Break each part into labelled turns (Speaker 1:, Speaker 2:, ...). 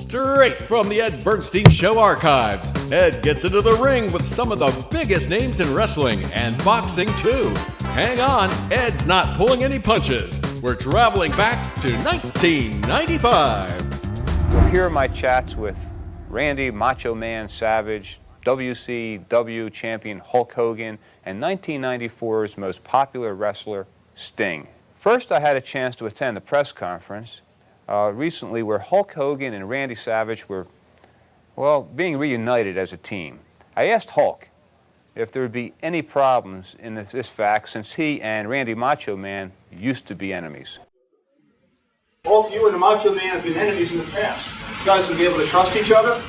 Speaker 1: Straight from the Ed Bernstein Show archives, Ed gets into the ring with some of the biggest names in wrestling and boxing too. Hang on, Ed's not pulling any punches. We're traveling back to 1995.
Speaker 2: Well, here are my chats with Randy Macho Man Savage, WCW champion Hulk Hogan, and 1994's most popular wrestler, Sting. First, I had a chance to attend a press conference recently where Hulk Hogan and Randy Savage were, well, being reunited as a team. I asked Hulk if there would be any problems in this fact since he and Randy Macho Man used to be enemies.
Speaker 3: Hulk, you and the Macho Man have been enemies in the past. You guys will be able to trust each other?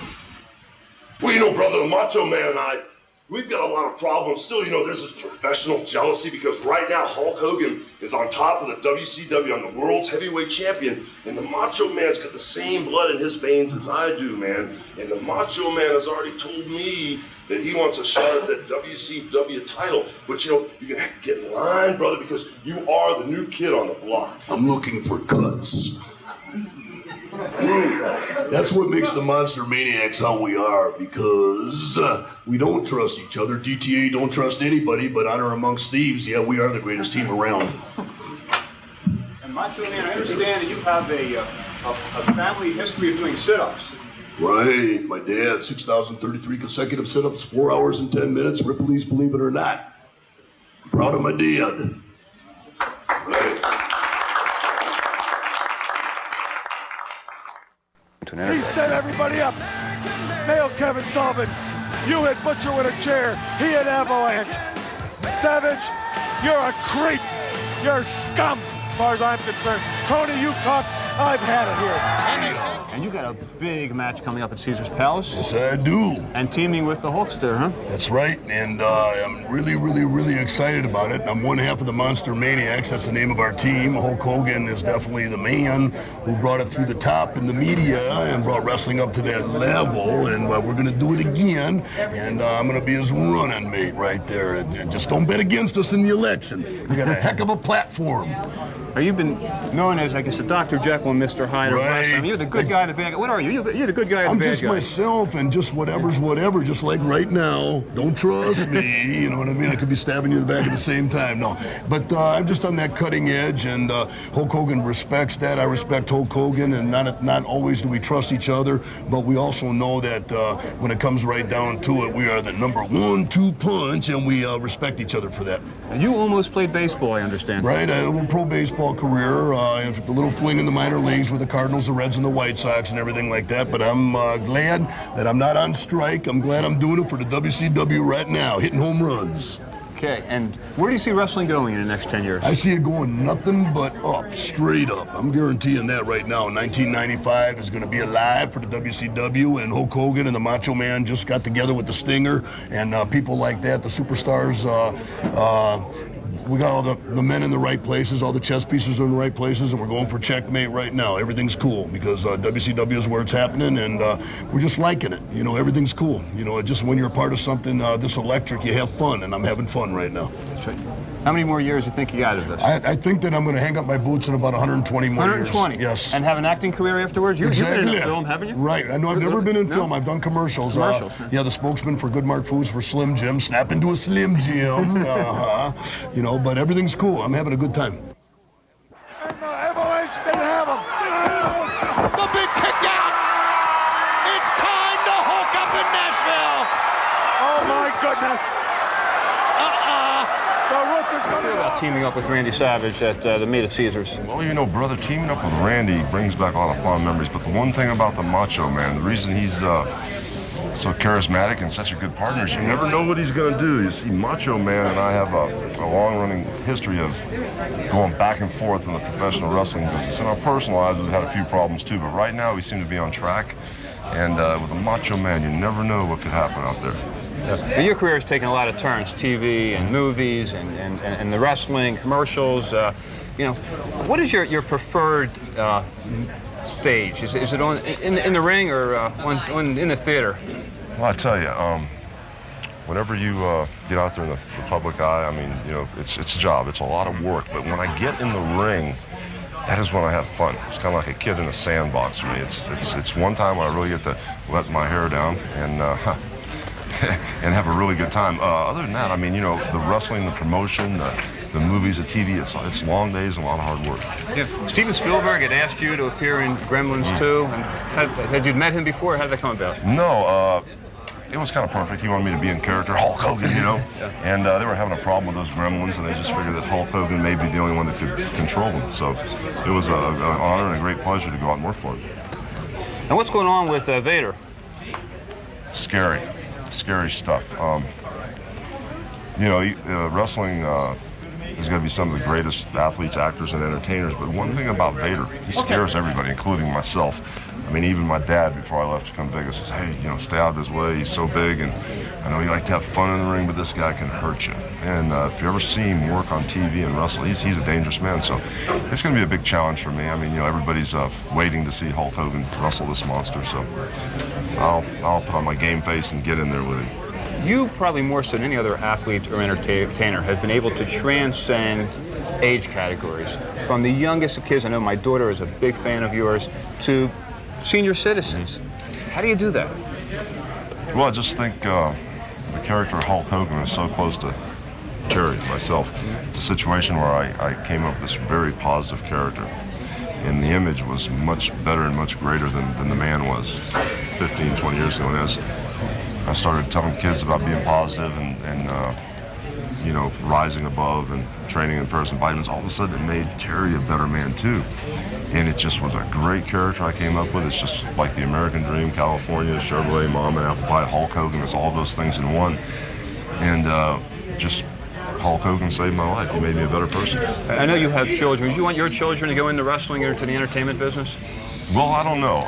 Speaker 4: Well, you know, brother, the Macho Man and I, we've got a lot of problems. Still, you know, there's this professional jealousy because right now Hulk Hogan is on top of the WCW. I'm the world's heavyweight champion, and the Macho Man's got the same blood in his veins as I do, man. And the Macho Man has already told me that he wants a shot at that WCW title. But, you know, you're going to have to get in line, brother, because you are the new kid on the block.
Speaker 5: I'm looking for cuts. That's what makes the Monster Maniacs how we are, because we don't trust each other. DTA don't trust anybody, but honor amongst thieves, yeah, we are the greatest team around.
Speaker 3: And Macho Man, I understand that you have a family history of doing sit-ups.
Speaker 5: Right, my dad, 6,033 consecutive sit-ups, 4 hours and 10 minutes, Ripley's Believe It or Not. I'm proud of my dad. Right.
Speaker 6: He set everybody up. Nailed Kevin Sullivan. You hit Butcher with a chair. He hit Avalanche. Savage, you're a creep. You're scum, as far as I'm concerned. Tony, you talk. I've had it here.
Speaker 2: And you got a big match coming up at Caesar's Palace.
Speaker 5: Yes, I do.
Speaker 2: And teaming with the Hulkster, huh?
Speaker 5: That's right, and I'm really excited about it. I'm one half of the Monster Maniacs. That's the name of our team. Hulk Hogan is definitely the man who brought it through the top in the media and brought wrestling up to that level, and we're going to do it again, and I'm going to be his running mate right there. And just don't bet against us in the election. We got a heck of a platform.
Speaker 2: You've been known as, I guess, the Dr. Jekyll and Mr. Hyde of wrestling. I mean, you're the good guy, the bad guy. What are you? You're the good guy or the bad guy?
Speaker 5: I'm just myself, and just whatever's whatever, just like right now. Don't trust me, you know what I mean? I could be stabbing you in the back at the same time. No, but I'm just on that cutting edge, and Hulk Hogan respects that. I respect Hulk Hogan, and not always do we trust each other, but we also know that when it comes right down to it, we are the number 1-2 punch, and we respect each other for that.
Speaker 2: You almost played baseball, I understand.
Speaker 5: Right, I had a little pro baseball career, the little fling in the minor leagues with the Cardinals, the Reds, and the White Sox and everything like that, but I'm glad that I'm not on strike. I'm glad I'm doing it for the WCW right now, hitting home runs.
Speaker 2: Okay, and where do you see wrestling going in the next 10 years?
Speaker 5: I see it going nothing but up, straight up. I'm guaranteeing that right now. 1995 is going to be alive for the WCW, and Hulk Hogan and the Macho Man just got together with the Stinger, and people like that, the superstars. We got all the men in the right places, all the chess pieces are in the right places, and we're going for checkmate right now. Everything's cool because WCW is where it's happening, and we're just liking it. You know, everything's cool. You know, just when you're a part of something this electric, you have fun, and I'm having fun right now.
Speaker 2: That's right. How many more years do you think you got of this?
Speaker 5: I think that I'm going to hang up my boots in about 120 more
Speaker 2: 120?
Speaker 5: years. Yes.
Speaker 2: And have an acting career afterwards? You've been in film, haven't you?
Speaker 5: Right. I know I've never been in film. I've done commercials. Yeah, the spokesman for Good Mark Foods for Slim Jim. Snap into a Slim Jim. You know, but everything's cool. I'm having a good time.
Speaker 6: And the Avalanche didn't have him.
Speaker 7: The big kick out. It's time to Hulk up in Nashville.
Speaker 6: Oh, my goodness. The roof is
Speaker 2: What about teaming up with Randy Savage at the meet at Caesars?
Speaker 8: Well, you know, brother, teaming up with Randy brings back a lot of fond memories, but the one thing about the Macho Man, the reason he's so charismatic and such a good partner is you never know what he's going to do. You see, Macho Man and I have a long-running history of going back and forth in the professional wrestling business. In our personal lives, we've had a few problems too, but right now we seem to be on track, and with the Macho Man, you never know what could happen out there.
Speaker 2: Well, your career has taken a lot of turns, TV and movies and the wrestling, commercials. You know, what is your preferred stage? Is it on in the ring or in the theater?
Speaker 8: Well, I tell you, whenever you get out there in the public eye, I mean, you know, it's a job. It's a lot of work. But when I get in the ring, that is when I have fun. It's kind of like a kid in a sandbox for me. It's one time when I really get to let my hair down and and have a really good time. Other than that, I mean, you know, the wrestling, the promotion, the movies, the TV, it's long days and a lot of hard work.
Speaker 2: Yeah. Steven Spielberg had asked you to appear in Gremlins 2. And had you met him before? How did that come about?
Speaker 8: No, it was kind of perfect. He wanted me to be in character, Hulk Hogan, you know.
Speaker 2: Yeah.
Speaker 8: And they were having a problem with those gremlins, and they just figured that Hulk Hogan may be the only one that could control them. So it was an honor and a great pleasure to go out and work for him.
Speaker 2: And what's going on with Vader?
Speaker 8: Scary stuff. You know, wrestling is going to be some of the greatest athletes, actors, and entertainers. But one thing about Vader, he scares everybody, including myself. I mean, even my dad, before I left to come Vegas, says, hey, you know, stay out of his way. He's so big, and I know you like to have fun in the ring, but this guy can hurt you. And if you ever see him work on TV and wrestle, he's a dangerous man. So it's going to be a big challenge for me. I mean, you know, everybody's waiting to see Hulk Hogan wrestle this monster. So I'll put on my game face and get in there with him.
Speaker 2: You, probably more so than any other athlete or entertainer, have been able to transcend age categories. From the youngest of kids, I know my daughter is a big fan of yours, to senior citizens. How do you do that?
Speaker 8: Well, I just think the character of Hulk Hogan is so close to Terry, myself. It's a situation where I came up with this very positive character, and the image was much better and much greater than the man was 15, 20 years ago. And as I started telling kids about being positive and you know, rising above and training in person, vitamins, all of a sudden it made Terry a better man too. And it just was a great character I came up with. It's just like the American Dream, California, Chevrolet, Mom and Apple Pie, Hulk Hogan. It's all those things in one. And just Hulk Hogan saved my life. He made me a better person.
Speaker 2: I know you have children. Do you want your children to go into wrestling or to the entertainment business?
Speaker 8: Well, I don't know.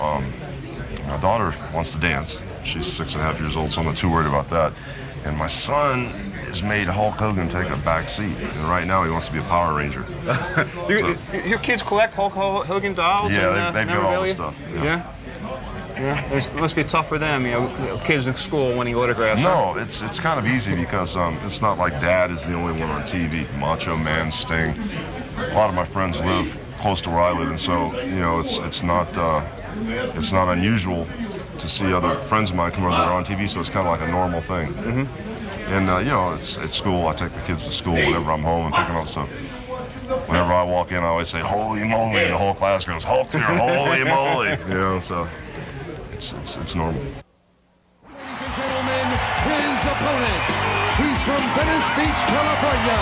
Speaker 8: My daughter wants to dance. She's 6.5 years old, so I'm not too worried about that. And my son has made Hulk Hogan take a back seat, and right now he wants to be a Power Ranger.
Speaker 2: Your kids collect Hulk Hogan dolls?
Speaker 8: Yeah, they've got all the stuff.
Speaker 2: Yeah. It must be tough for them, you know, kids in school winning autographs.
Speaker 8: No, it's kind of easy because it's not like Dad is the only one on TV. Macho Man, Sting. A lot of my friends live close to where I live, and so you know it's not unusual to see other friends of mine come over that are on TV. So it's kind of like a normal thing. Mm-hmm. And you know, it's school. I take the kids to school whenever I'm home and pick them up. So whenever I walk in, I always say "Holy moly!" and the whole class goes "Hulk here, holy moly!" You know, so it's normal.
Speaker 9: Ladies and gentlemen, his opponent. He's from Venice Beach, California.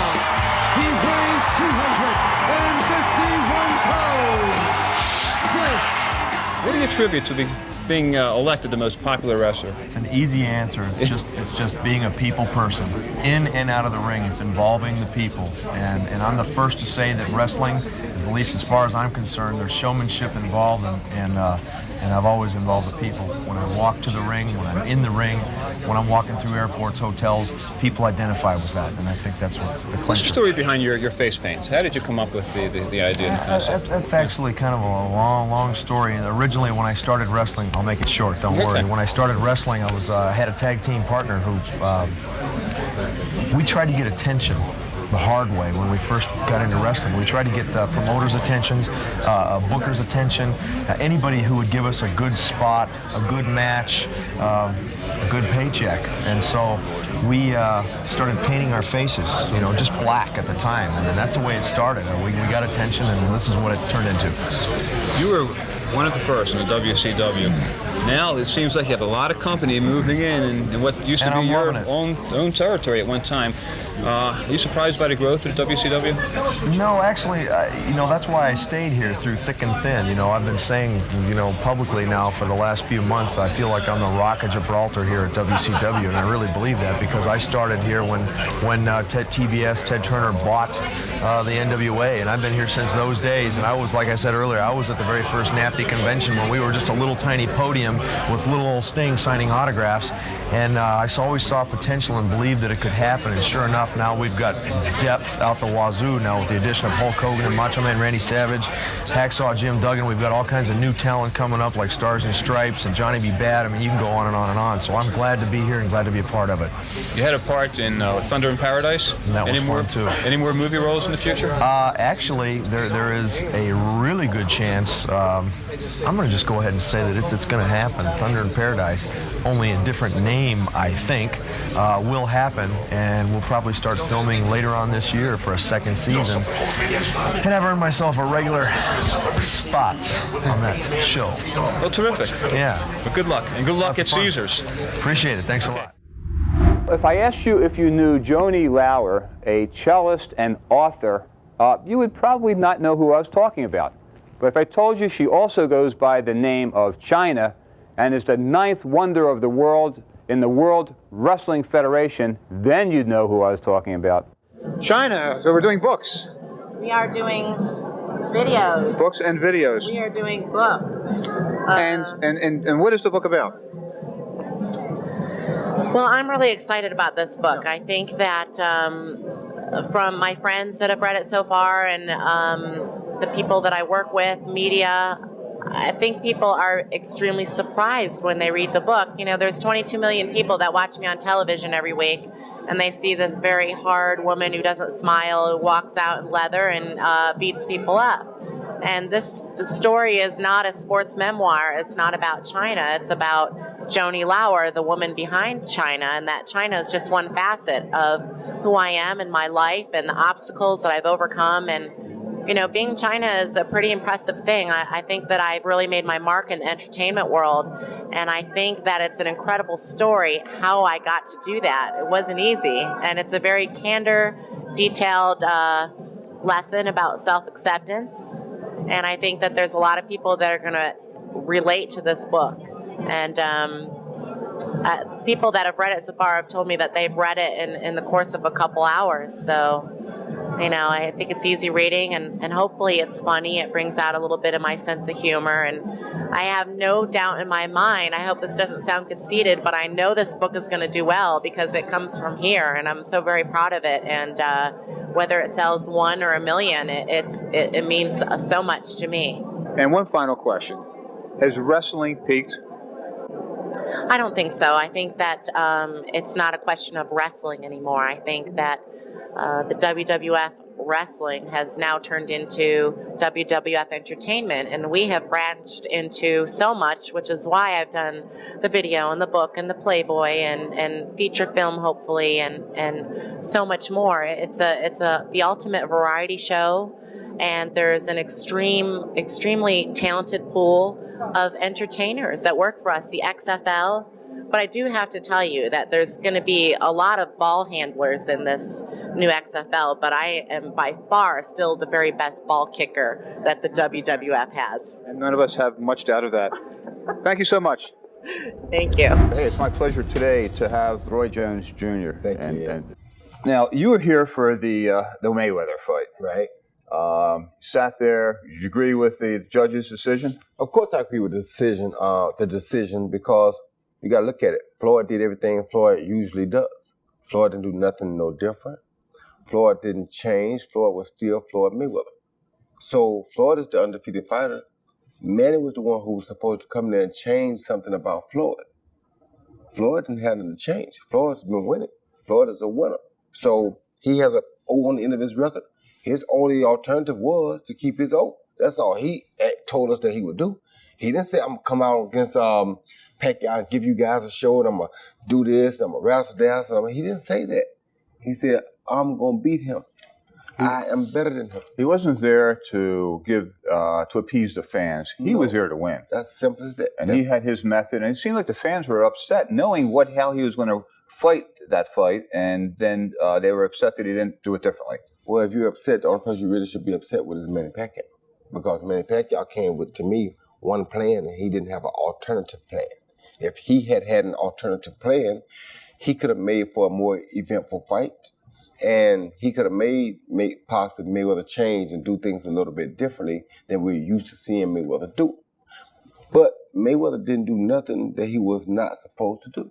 Speaker 9: He weighs 251 pounds.
Speaker 2: What do you attribute to being elected the most popular wrestler?
Speaker 10: It's an easy answer. It's just being a people person, in and out of the ring. It's involving the people, and I'm the first to say that wrestling is, at least as far as I'm concerned, there's showmanship involved, and I've always involved the people. When I walk to the ring, when I'm in the ring, when I'm walking through airports, hotels, people identify with that, and I think that's what the clincher.
Speaker 2: What's the story behind your face paint? How did you come up with the idea and the concept?
Speaker 10: That's actually kind of a long story. And originally, when I started wrestling, I'll make it short, don't worry. When I started wrestling, I had a tag team partner who, we tried to get attention the hard way when we first got into wrestling. We tried to get promoters' attentions, bookers' attention, anybody who would give us a good spot, a good match, a good paycheck. And so we started painting our faces, you know, just black at the time. And then that's the way it started. And we got attention, and this is what it turned into.
Speaker 2: You were one of the first in the WCW. Now it seems like you have a lot of company moving in what used to be your own territory at one time. Are you surprised by the growth of the WCW?
Speaker 10: No, actually, you know, that's why I stayed here through thick and thin. You know, I've been saying, you know, publicly now for the last few months, I feel like I'm the Rock of Gibraltar here at WCW, and I really believe that because I started here when TBS, Ted Turner, bought the NWA, and I've been here since those days. And I was, like I said earlier, I was at the very first napkin the convention when we were just a little tiny podium with little old Sting signing autographs. And I always saw potential and believed that it could happen. And sure enough, now we've got depth out the wazoo now with the addition of Hulk Hogan and Macho Man Randy Savage, Hacksaw Jim Duggan. We've got all kinds of new talent coming up like Stars and Stripes and Johnny B. Bad. I mean, you can go on and on and on. So I'm glad to be here and glad to be a part of it.
Speaker 11: You had a part in Thunder in Paradise.
Speaker 10: And that was fun too.
Speaker 11: Any more movie roles in the future?
Speaker 10: Actually, there is a really good chance. I'm going to just go ahead and say that it's going to happen. Thunder in Paradise, only a different name, I think, will happen, and we'll probably start filming later on this year for a second season. And I've earned myself a regular spot on that show.
Speaker 11: Well, terrific.
Speaker 10: Yeah.
Speaker 11: But good luck, and good luck at Caesars.
Speaker 10: Appreciate it. Thanks a lot.
Speaker 2: If I asked you if you knew Joni Lauer, a cellist and author, you would probably not know who I was talking about. But if I told you she also goes by the name of Chyna and is the 9th wonder of the world in the World Wrestling Federation, then you'd know who I was talking about.
Speaker 3: Chyna, so we're doing books.
Speaker 12: We are doing videos.
Speaker 3: Books and videos.
Speaker 12: We are doing books.
Speaker 3: And what is the book about?
Speaker 12: Well, I'm really excited about this book. I think that from my friends that have read it so far and the people that I work with, media, I think people are extremely surprised when they read the book. You know, there's 22 million people that watch me on television every week, and they see this very hard woman who doesn't smile, who walks out in leather and beats people up. And this story is not a sports memoir. It's not about Chyna. It's about Joni Lauer, the woman behind Chyna, and that Chyna is just one facet of who I am in my life and the obstacles that I've overcome. And, you know, being Chyna is a pretty impressive thing. I think that I've really made my mark in the entertainment world, and I think that it's an incredible story how I got to do that. It wasn't easy, and it's a very candor, detailed lesson about self-acceptance. And I think that there's a lot of people that are going to relate to this book. And people that have read it so far have told me that they've read it in the course of a couple hours. So, you know, I think it's easy reading, and hopefully it's funny. It brings out a little bit of my sense of humor. And I have no doubt in my mind, I hope this doesn't sound conceited, but I know this book is going to do well because it comes from here, and I'm so very proud of it. And whether it sells 1 or 1 million, it means so much to me.
Speaker 3: And one final question. Has wrestling peaked?
Speaker 12: I don't think so. I think that it's not a question of wrestling anymore. I think that the WWF wrestling has now turned into WWF entertainment, and we have branched into so much, which is why I've done the video and the book and the Playboy and feature film, hopefully, and so much more. It's the ultimate variety show, and there's an extremely talented pool of entertainers that work for us, the XFL. But I do have to tell you that there's going to be a lot of ball handlers in this new XFL, but I am by far still the very best ball kicker that the WWF has.
Speaker 3: And none of us have much doubt of that. Thank you so much.
Speaker 12: Thank you.
Speaker 2: Hey, it's my pleasure today to have Roy Jones Jr. And now, you were here for the Mayweather fight.
Speaker 13: Right.
Speaker 2: Sat there. You agree with the judge's decision?
Speaker 13: Of course I agree with the decision because you got to look at it. Floyd did everything Floyd usually does. Floyd didn't do nothing no different. Floyd didn't change. Floyd was still Floyd Mayweather. So Floyd is the undefeated fighter. Manny was the one who was supposed to come there and change something about Floyd. Floyd didn't have nothing to change. Floyd's been winning. Floyd is a winner. So he has an O on the end of his record. His only alternative was to keep his O. That's all he told us that he would do. He didn't say, I'm going to come out against Pacquiao and give you guys a show and I'm going to do this, I'm going to wrestle that. He didn't say that. He said, I'm going to beat him. I am better than him.
Speaker 2: He wasn't there to give to appease the fans. He was there to win.
Speaker 13: That's simple as that.
Speaker 2: And he had his method. And it seemed like the fans were upset knowing how he was going to fight that fight. And then they were upset that he didn't do it differently.
Speaker 13: Well, if you're upset, the only person you really should be upset with is Manny Pacquiao. Because Manny Pacquiao came with, to me, one plan and he didn't have an alternative plan. If he had an alternative plan, he could have made for a more eventful fight. And he could have made possibly Mayweather change and do things a little bit differently than we're used to seeing Mayweather do. But Mayweather didn't do nothing that he was not supposed to do.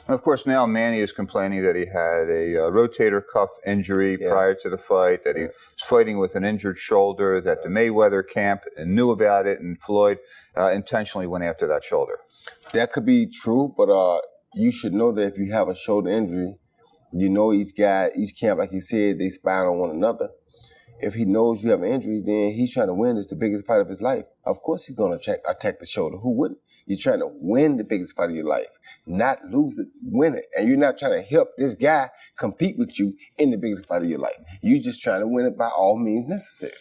Speaker 2: And of course, now Manny is complaining that he had a rotator cuff injury prior to the fight, that he was fighting with an injured shoulder, that the Mayweather camp knew about it, and Floyd intentionally went after that shoulder.
Speaker 13: That could be true, but you should know that if you have a shoulder injury, you know each camp, like he said, they spy on one another. If he knows you have an injury, then he's trying to win. It's the biggest fight of his life. Of course he's going to attack the shoulder. Who wouldn't? You're trying to win the biggest fight of your life, not lose it, win it. And you're not trying to help this guy compete with you in the biggest fight of your life. You're just trying to win it by all means necessary.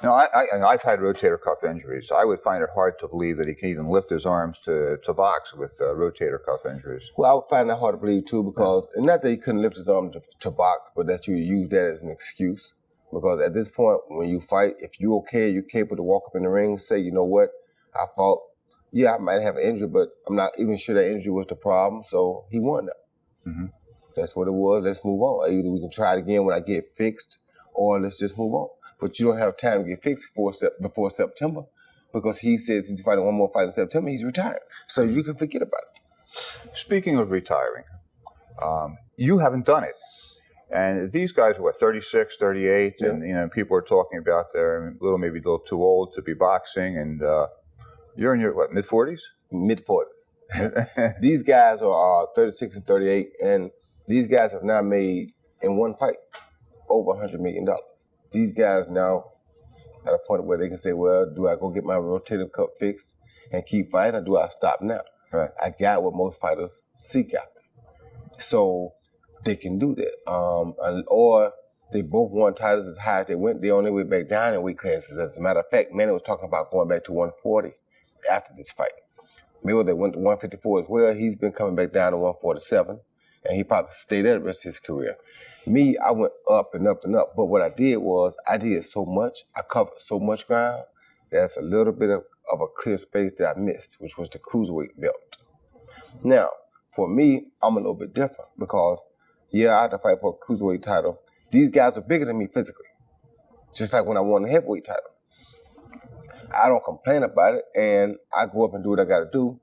Speaker 2: Now, I've had rotator cuff injuries. I would find it hard to believe that he can even lift his arms to box with rotator cuff injuries.
Speaker 13: Well, I would find that hard to believe too, because not that he couldn't lift his arm to box, but that you use that as an excuse. Because at this point, when you fight, if you're okay, you're capable to walk up in the ring, say, you know what, I fought. Yeah, I might have an injury, but I'm not even sure that injury was the problem. So he won that.
Speaker 2: Mm-hmm.
Speaker 13: That's what it was. Let's move on. Either we can try it again when I get fixed, or let's just move on. But you don't have time to get fixed before September, because he says he's fighting one more fight in September. He's retired. So you can forget about it.
Speaker 2: Speaking of retiring, you haven't done it. And these guys are, 36, 38, yeah. And people are talking about they're maybe a little too old to be boxing, and you're in your, mid-40s?
Speaker 13: Mid-40s. These guys are 36 and 38, and these guys have now made, in one fight, over $100 million. These guys now at a point where they can say, well, do I go get my rotator cuff fixed and keep fighting, or do I stop now?
Speaker 2: Right.
Speaker 13: I got what most fighters seek after. So they can do that. Or they both won titles as high as they went. They on their way back down in weight classes. As a matter of fact, Manny was talking about going back to 140 after this fight. Mayweather went to 154 as well. He's been coming back down to 147, and he probably stayed there the rest of his career. Me, I went up and up and up. But what I did was, I did so much, I covered so much ground, there's a little bit of a clear space that I missed, which was the cruiserweight belt. Now, for me, I'm a little bit different because, yeah, I had to fight for a cruiserweight title. These guys are bigger than me physically, just like when I won the heavyweight title. I don't complain about it, and I go up and do what I got to do.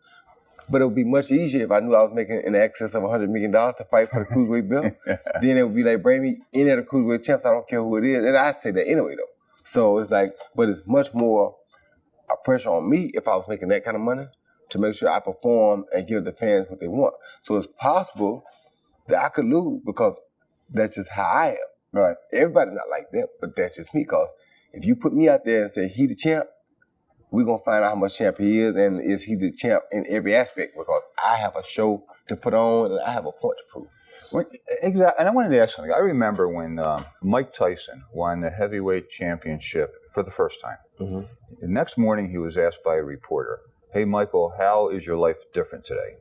Speaker 13: But it would be much easier if I knew I was making in excess of $100 million to fight for the cruiserweight belt. Then it would be like, bring me any of the cruiserweight champs. I don't care who it is. And I say that anyway, though. So it's like, but it's much more a pressure on me if I was making that kind of money to make sure I perform and give the fans what they want. So it's possible that I could lose because that's just how I am.
Speaker 2: Right.
Speaker 13: Everybody's not like that, but that's just me. Because if you put me out there and say he the champ, we're going to find out how much champ he is, and is he the champ in every aspect, because I have a show to put on and I have a point to prove.
Speaker 2: Exactly. And I wanted to ask something. I remember when Mike Tyson won the heavyweight championship for the first time.
Speaker 13: Mm-hmm.
Speaker 2: The next morning he was asked by a reporter, hey, Michael, how is your life different today?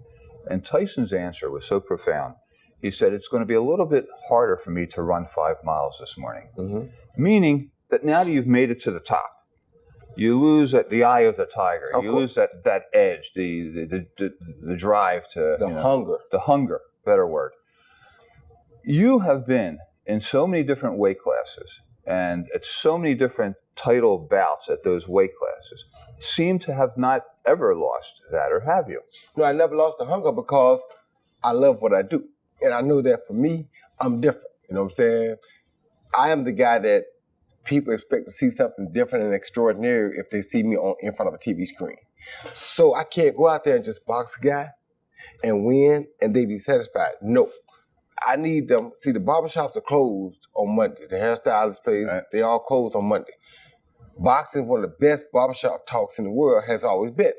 Speaker 2: And Tyson's answer was so profound. He said, it's going to be a little bit harder for me to run 5 miles this morning.
Speaker 13: Mm-hmm.
Speaker 2: Meaning that now that you've made it to the top, you lose the eye of the tiger. You lose that edge, the drive to
Speaker 13: hunger.
Speaker 2: The hunger, better word. You have been in so many different weight classes and at so many different title bouts at those weight classes. Seem to have not ever lost that, or have you?
Speaker 13: No, I never lost the hunger because I love what I do. And I know that for me, I'm different. You know what I'm saying? I am the guy that people expect to see something different and extraordinary if they see me in front of a TV screen. So I can't go out there and just box a guy and win and they be satisfied. No. I need them. See, the barbershops are closed on Monday. The hairstylist place, they all closed on Monday. Boxing is one of the best barbershop talks in the world, has always been.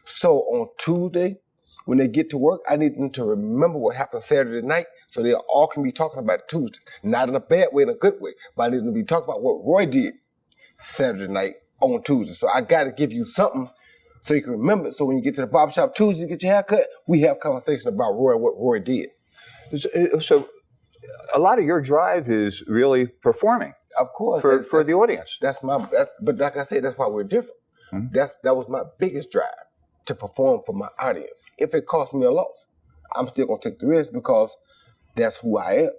Speaker 13: So on Tuesday, when they get to work, I need them to remember what happened Saturday night so they all can be talking about it Tuesday. Not in a bad way, in a good way, but I need them to be talking about what Roy did Saturday night on Tuesday. So I got to give you something so you can remember it. So when you get to the barbershop Tuesday to get your hair cut, we have conversation about Roy and what Roy did.
Speaker 2: So a lot of your drive is really performing.
Speaker 13: Of course.
Speaker 2: For the audience.
Speaker 13: But like I said, that's why we're different. Mm-hmm. That was my biggest drive, to perform for my audience. If it cost me a loss, I'm still going to take the risk because that's who I am.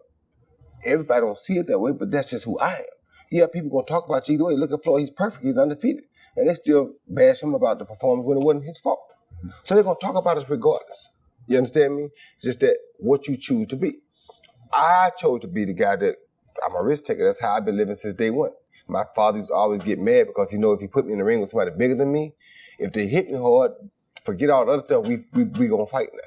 Speaker 13: Everybody don't see it that way, but that's just who I am. Yeah, people going to talk about you either way. Look at Floyd, he's perfect, he's undefeated. and they still bash him about the performance when it wasn't his fault. So they're going to talk about us regardless. You understand me? It's just that what you choose to be. I chose to be the guy that, I'm a risk taker. That's how I've been living since day one. My father used to always get mad because he know if he put me in the ring with somebody bigger than me, if they hit me hard, forget all the other stuff, we going to fight now.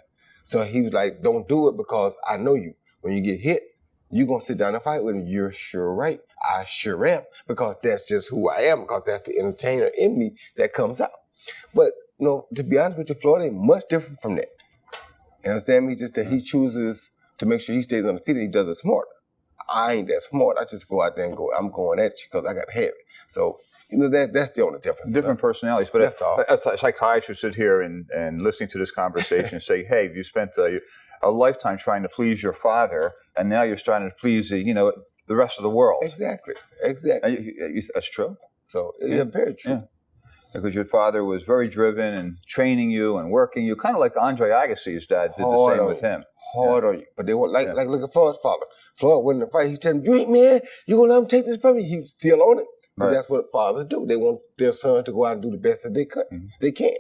Speaker 13: So he was like, don't do it because I know you. When you get hit, you're going to sit down and fight with him. You're sure right. I sure am, because that's just who I am, because that's the entertainer in me that comes out. But, you know, to be honest with you, Floyd ain't much different from that. You understand me? It's just that he chooses to make sure he stays undefeated. He does it smart. I ain't that smart. I just go out there and go, I'm going at you because I got to have it. So, you know, that's the only difference.
Speaker 14: Different personalities. But
Speaker 13: that's all.
Speaker 14: A psychiatrist sit here and listening to this conversation and say, hey, you spent a lifetime trying to please your father, and now you're starting to please the rest of the world.
Speaker 13: Exactly.
Speaker 14: That's true.
Speaker 13: So, yeah, very true.
Speaker 14: Yeah. Because your father was very driven and training you and working you, kind of like Andre Agassi's dad did the same with him.
Speaker 13: Hard on you. But they were like look at Floyd's father. Floyd went in the fight. He told him, you ain't man, you gonna let him take this from me? He's still on it. But
Speaker 14: Right.
Speaker 13: that's what fathers do. They want their son to go out and do the best that they can.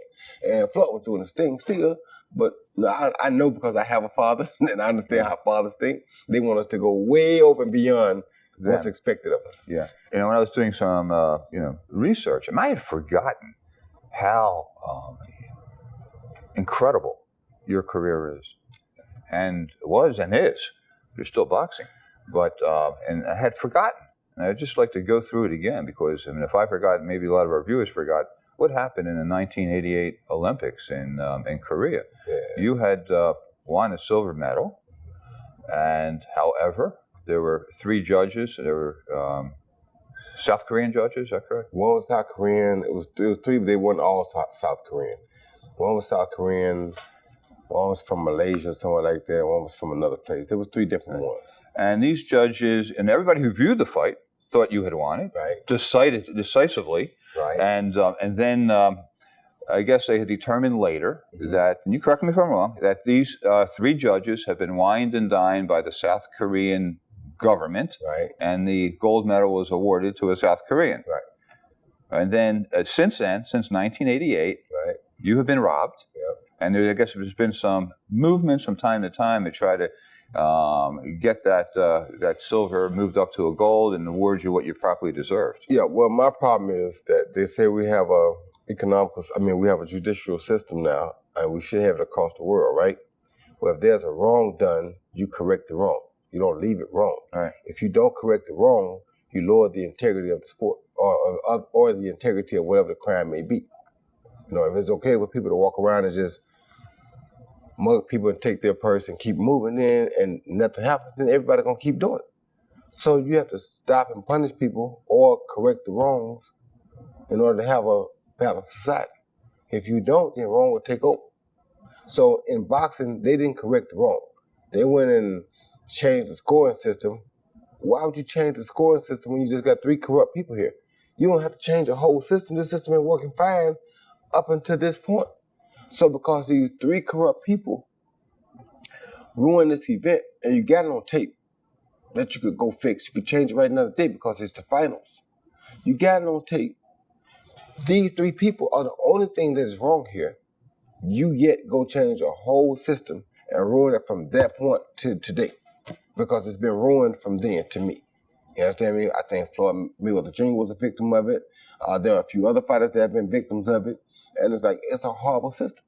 Speaker 13: And Floyd was doing his thing still. But you know, I know because I have a father and I understand how fathers think. They want us to go way over and beyond what's expected of us.
Speaker 14: Yeah. When I was doing some, research, I had forgotten how incredible your career is, and was and is. You're still boxing, but and I had forgotten, and I'd just like to go through it again because if I forgot, maybe a lot of our viewers forgot what happened in the 1988 Olympics in Korea.
Speaker 13: Yeah.
Speaker 14: You had won a silver medal, and however, there were 3 judges. There were South Korean judges. Is that correct?
Speaker 13: One was South Korean. It was 3, but they weren't all South Korean. One was South Korean. One was from Malaysia, somewhere like that. One was from another place. There was 3 different ones.
Speaker 14: And these judges and everybody who viewed the fight thought you had won it,
Speaker 13: right?
Speaker 14: Decided decisively,
Speaker 13: right?
Speaker 14: And then I guess they had determined later that, and you correct me if I'm wrong, that these 3 judges have been wined and dined by the South Korean government,
Speaker 13: right?
Speaker 14: And the gold medal was awarded to a South Korean,
Speaker 13: right?
Speaker 14: And then since 1988,
Speaker 13: right,
Speaker 14: you have been robbed.
Speaker 13: Yep.
Speaker 14: And I guess there's been some movements from time to time to try to get that silver moved up to a gold and award you what you properly deserved.
Speaker 13: Yeah, well, my problem is that they say we have we have a judicial system now, and we should have it across the world, right? Well, if there's a wrong done, you correct the wrong. You don't leave it wrong.
Speaker 14: Right.
Speaker 13: If you don't correct the wrong, you lower the integrity of the sport or the integrity of whatever the crime may be. You know, if it's okay for people to walk around and just mug people and take their purse and keep moving in and nothing happens, then everybody's going to keep doing it. So you have to stop and punish people or correct the wrongs in order to have a balanced society. If you don't, then wrong will take over. So in boxing, they didn't correct the wrong. They went and changed the scoring system. Why would you change the scoring system when you just got 3 corrupt people here? You don't have to change the whole system. This system been working fine up until this point. So because these 3 corrupt people ruined this event, and you got it on tape that you could go fix. You could change it right another day because it's the finals. You got it on tape. These 3 people are the only thing that is wrong here. You yet go change a whole system and ruin it from that point to today because it's been ruined from then to me. You understand me? I think Floyd Mayweather Jr. was a victim of it. There are a few other fighters that have been victims of it. And it's like, it's a horrible system.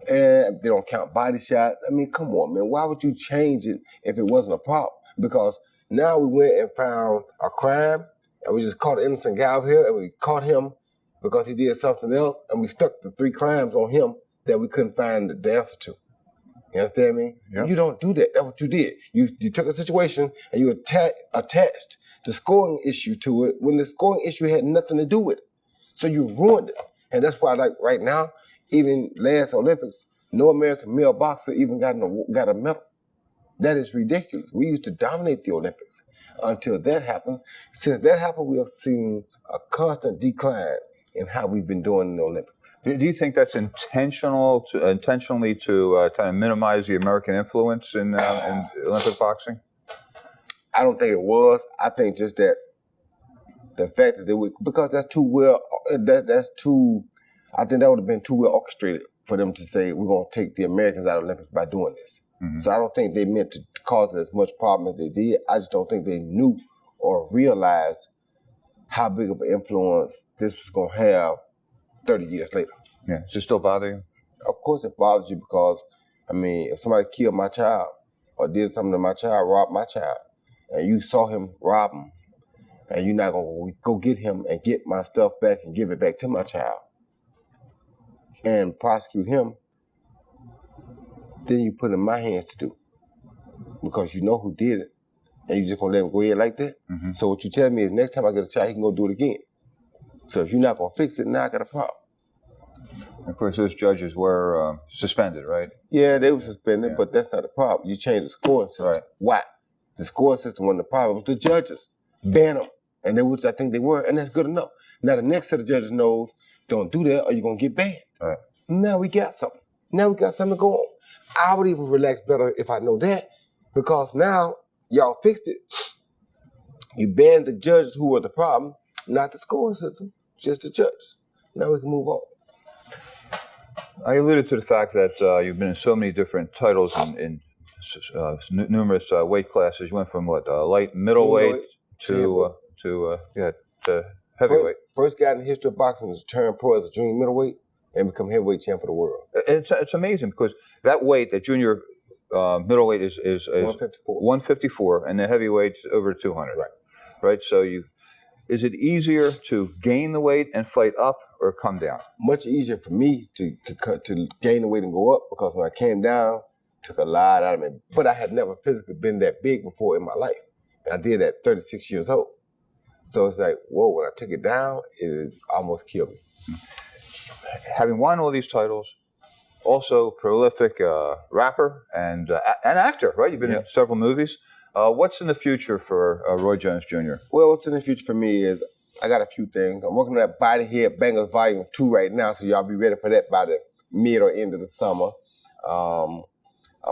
Speaker 13: And they don't count body shots. I mean, come on, man. Why would you change it if it wasn't a problem? Because now we went and found a crime, and we just caught an innocent guy over here, and we caught him because he did something else, and we stuck the 3 crimes on him that we couldn't find the answer to. You understand me? Yep. You don't do that. That's what you did. You took a situation and you attached the scoring issue to it when the scoring issue had nothing to do with it. So you ruined it. And that's why, like right now, even last Olympics, no American male boxer even got a medal. That is ridiculous. We used to dominate the Olympics until that happened. Since that happened, we have seen a constant decline in how we've been doing in the Olympics.
Speaker 14: Do you think that's intentionally to kind of minimize the American influence in Olympic boxing?
Speaker 13: I don't think it was. I think just that the fact that they would, because that's too well, that's too, I think that would have been too well orchestrated for them to say, we're going to take the Americans out of the Olympics by doing this. Mm-hmm. So I don't think they meant to cause as much problem as they did. I just don't think they knew or realized how big of an influence this was going to have 30 years later.
Speaker 14: Yeah. Does it still bother you?
Speaker 13: Of course it bothers you because, I mean, if somebody killed my child or did something to my child, robbed my child, and you saw him rob him, and you're not going to go get him and get my stuff back and give it back to my child and prosecute him, then you put it in my hands to do because you know who did it and you just going to let him go ahead like that. Mm-hmm. So what you tell me is next time I get a child, he can go do it again. So if you're not going to fix it, now I got a problem.
Speaker 14: Of course, those judges were suspended, right?
Speaker 13: Yeah, they were suspended, but that's not the problem. You change the scoring system. Right. Why? The scoring system wasn't the problem. It was the judges. Ban them. And which I think they were, and that's good enough. Now the next set of judges knows, don't do that or you're going to get banned. Right. Now we got something. Now we got something to go on. I would even relax better if I know that because now y'all fixed it. You banned the judges who were the problem, not the scoring system, just the judges. Now we can move on.
Speaker 14: I alluded to the fact that you've been in so many different titles in numerous weight classes. You went from light middleweight to heavyweight.
Speaker 13: First guy in the history of boxing to turn pro as a junior middleweight and become heavyweight champ of the world.
Speaker 14: It's amazing because that weight, that junior middleweight is 154, and the heavyweight's over 200. Right. So is it easier to gain the weight and fight up or come down?
Speaker 13: Much easier for me to gain the weight and go up because when I came down, it took a lot out of me. But I had never physically been that big before in my life. And I did at 36 years old. So it's like, whoa, when I took it down, it almost killed me.
Speaker 14: Having won all these titles, also prolific rapper and actor, right? You've been in several movies. What's in the future for Roy Jones Jr.?
Speaker 13: Well, what's in the future for me is I got a few things. I'm working on that Body Head Bangers Volume 2 right now, so y'all be ready for that by the mid or end of the summer. I'm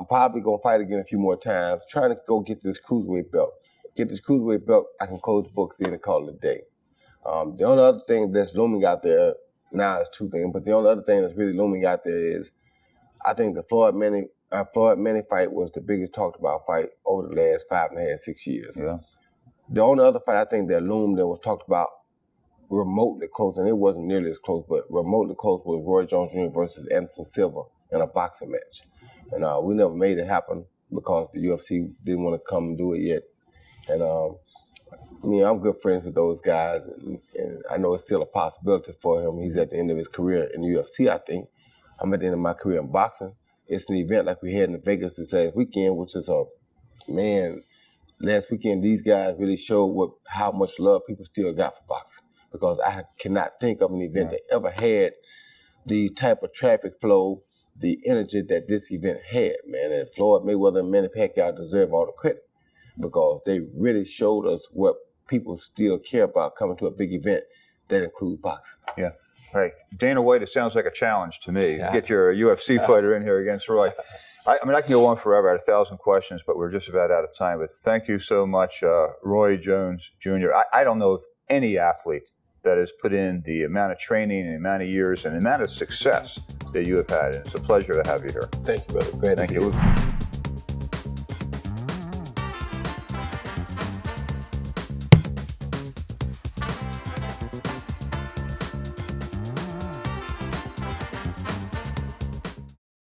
Speaker 13: probably going to fight again a few more times, trying to go get this cruiserweight belt. Get this cruiserweight belt, I can close the books in and call it a day. The only other thing that's looming out there now is two things, but the only other thing that's really looming out there is I think the Floyd Manning fight was the biggest talked about fight over the last 5.5, 6 years. Yeah. The only other fight I think that loomed that was talked about remotely close, and it wasn't nearly as close, but remotely close was Roy Jones Jr. versus Anderson Silva in a boxing match. And we never made it happen because the UFC didn't want to come and do it yet. And I'm good friends with those guys, and I know it's still a possibility for him. He's at the end of his career in the UFC, I think. I'm at the end of my career in boxing. It's an event like we had in Vegas this last weekend, which is last weekend these guys really showed how much love people still got for boxing. Because I cannot think of an event that ever had the type of traffic flow, the energy that this event had, man. And Floyd Mayweather and Manny Pacquiao deserve all the credit because they really showed us what people still care about coming to a big event that includes boxing.
Speaker 14: Yeah. Hey, Dana White, it sounds like a challenge to me. Yeah. Get your UFC fighter in here against Roy. I mean, I can go on forever. I had 1,000 questions, but we're just about out of time. But thank you so much, Roy Jones Jr. I don't know of any athlete that has put in the amount of training and the amount of years and the amount of success that you have had. And it's a pleasure to have you here.
Speaker 13: Thank you, brother. Glad
Speaker 14: Thank you.